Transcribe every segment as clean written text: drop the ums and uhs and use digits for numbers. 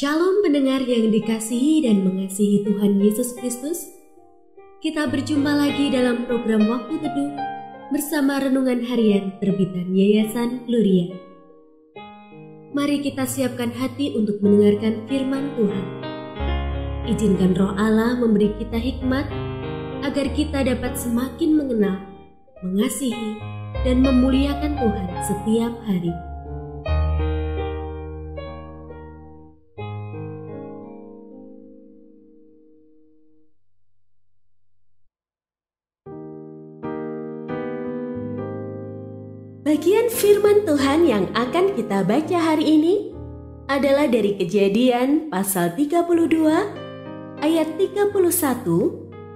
Shalom pendengar yang dikasihi dan mengasihi Tuhan Yesus Kristus. Kita berjumpa lagi dalam program Waktu Teduh bersama Renungan Harian terbitan Yayasan Gloria. Mari kita siapkan hati untuk mendengarkan firman Tuhan. Izinkan Roh Allah memberi kita hikmat agar kita dapat semakin mengenal, mengasihi, dan memuliakan Tuhan setiap hari. Bagian firman Tuhan yang akan kita baca hari ini adalah dari Kejadian pasal 32 ayat 31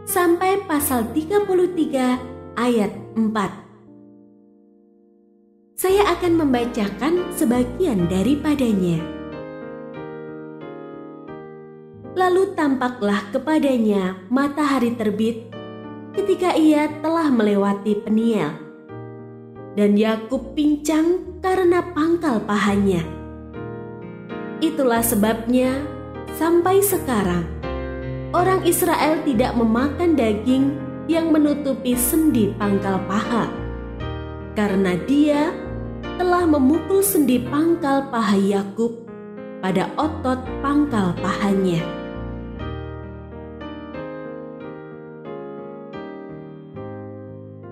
sampai pasal 33 ayat 4. Saya akan membacakan sebagian daripadanya. Lalu tampaklah kepadanya matahari terbit ketika ia telah melewati Peniel. Dan Yakub pincang karena pangkal pahanya. Itulah sebabnya sampai sekarang orang Israel tidak memakan daging yang menutupi sendi pangkal paha, karena dia telah memukul sendi pangkal paha Yakub pada otot pangkal pahanya.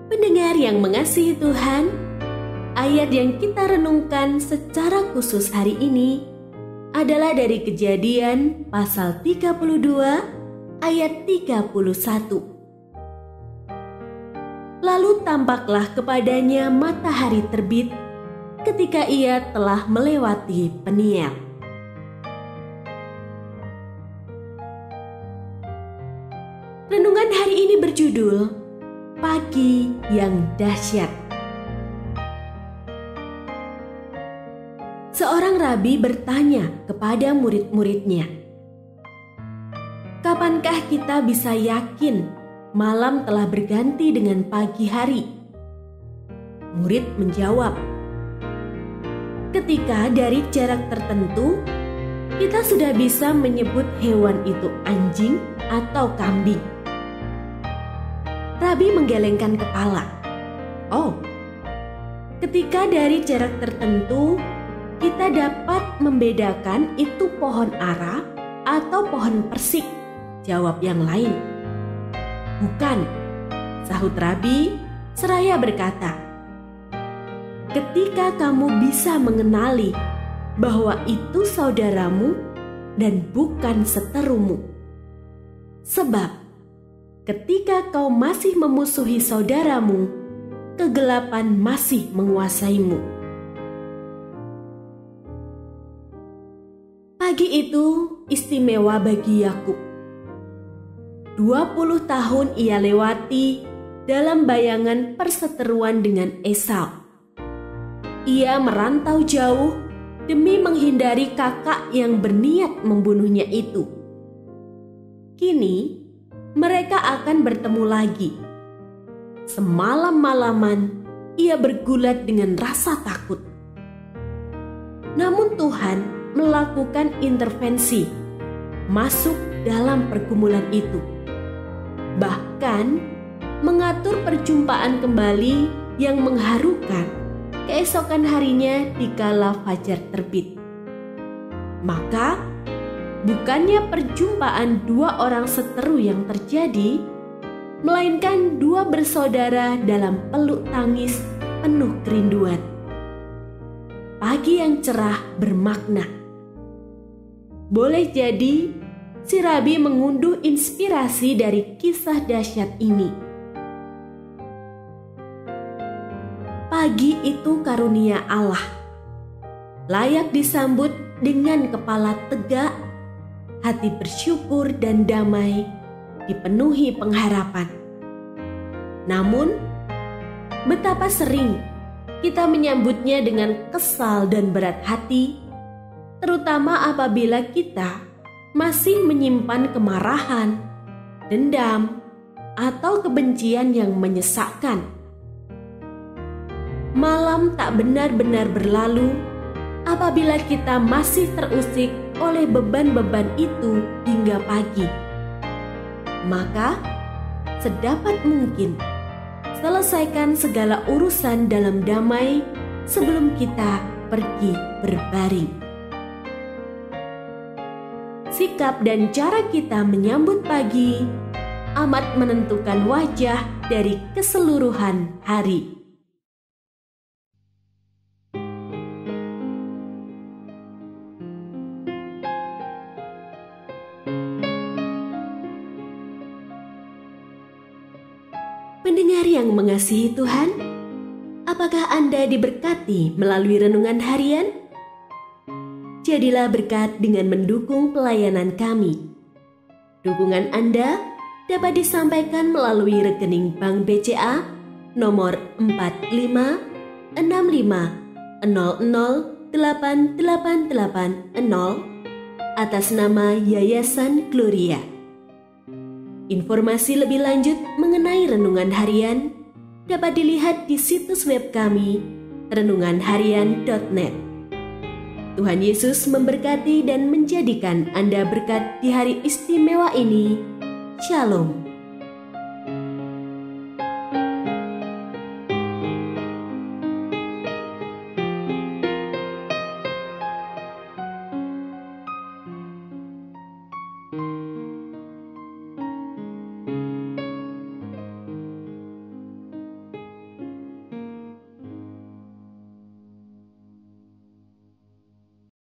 Pendengar yang mengasihi Tuhan, ayat yang kita renungkan secara khusus hari ini adalah dari Kejadian pasal 32 ayat 31. Lalu tampaklah kepadanya matahari terbit ketika ia telah melewati Peniel. Renungan hari ini berjudul Pagi yang Dahsyat. Seorang rabi bertanya kepada murid-muridnya, "Kapankah kita bisa yakin malam telah berganti dengan pagi hari?" Murid menjawab, "Ketika dari jarak tertentu kita sudah bisa menyebut hewan itu anjing atau kambing." Rabi menggelengkan kepala. "Oh, ketika dari jarak tertentu kita dapat membedakan itu pohon ara atau pohon persik," jawab yang lain. "Bukan," sahut Rabi seraya berkata, "ketika kamu bisa mengenali bahwa itu saudaramu dan bukan seterumu. Sebab ketika kau masih memusuhi saudaramu, kegelapan masih menguasaimu." Pagi itu istimewa bagi Yakub. 20 tahun ia lewati dalam bayangan perseteruan dengan Esau. Ia merantau jauh demi menghindari kakak yang berniat membunuhnya itu. Kini mereka akan bertemu lagi. Semalam-malaman ia bergulat dengan rasa takut. Namun Tuhan melakukan intervensi masuk dalam pergumulan itu. Bahkan mengatur perjumpaan kembali yang mengharukan keesokan harinya dikala fajar terbit. Maka bukannya perjumpaan dua orang seteru yang terjadi, melainkan dua bersaudara dalam peluk tangis penuh kerinduan. Pagi yang cerah bermakna. Boleh jadi si Rabi mengunduh inspirasi dari kisah dahsyat ini. Pagi itu karunia Allah, layak disambut dengan kepala tegak, hati bersyukur dan damai, dipenuhi pengharapan. Namun, betapa sering kita menyambutnya dengan kesal dan berat hati, terutama apabila kita masih menyimpan kemarahan, dendam, atau kebencian yang menyesakkan. Malam tak benar-benar berlalu apabila kita masih terusik oleh beban-beban itu hingga pagi. Maka, sedapat mungkin, selesaikan segala urusan dalam damai sebelum kita pergi berbaring. Sikap dan cara kita menyambut pagi amat menentukan wajah dari keseluruhan hari. Pendengar yang mengasihi Tuhan, apakah Anda diberkati melalui renungan harian? Jadilah berkat dengan mendukung pelayanan kami. Dukungan Anda dapat disampaikan melalui rekening Bank BCA nomor 4565008880 atas nama Yayasan Gloria. Informasi lebih lanjut mengenai renungan harian dapat dilihat di situs web kami renunganharian.net. Tuhan Yesus memberkati dan menjadikan Anda berkat di hari istimewa ini. Shalom.